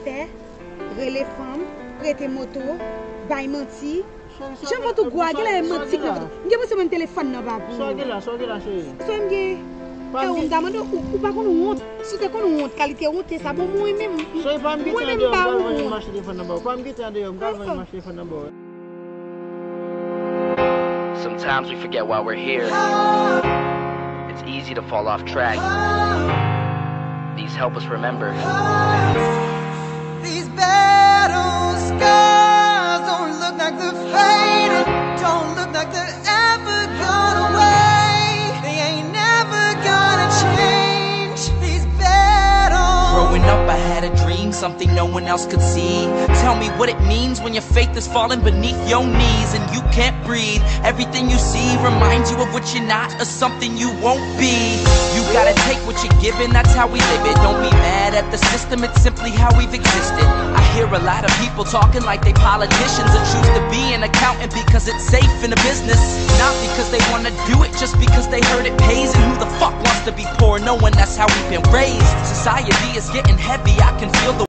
prete, relais femme, prete moto, bail menti. J'aime pas tout quoi, quel est menti que vous avez mon téléphone là bas. Sois-là chérie. Sois-moi. On me demande ou pas qu'on nous honte. Si c'est qu'on nous honte, qualité honte, ça bon moi-même. Moi-même pas honte. Sometimes we forget why we're here. It's easy to fall off track. These help us remember. These battle scars don't look like they're faded, don't look like they're ever gone away. They ain't never gonna change. These battles. Growing up I had a dream, something no one else could see. Tell me what it means when your faith is falling beneath your knees and you can't breathe. Everything you see reminds you of what you're not or something you won't be. You gotta take what you're given, that's how we live it. Don't be mad at the system, it's simply how we've existed. I hear a lot of people talking like they politicians and choose to be an accountant because it's safe in a business. Not because they wanna do it, just because they heard it pays. And who the fuck wants to be poor knowing that's how we've been raised? Society is getting heavy, I can feel the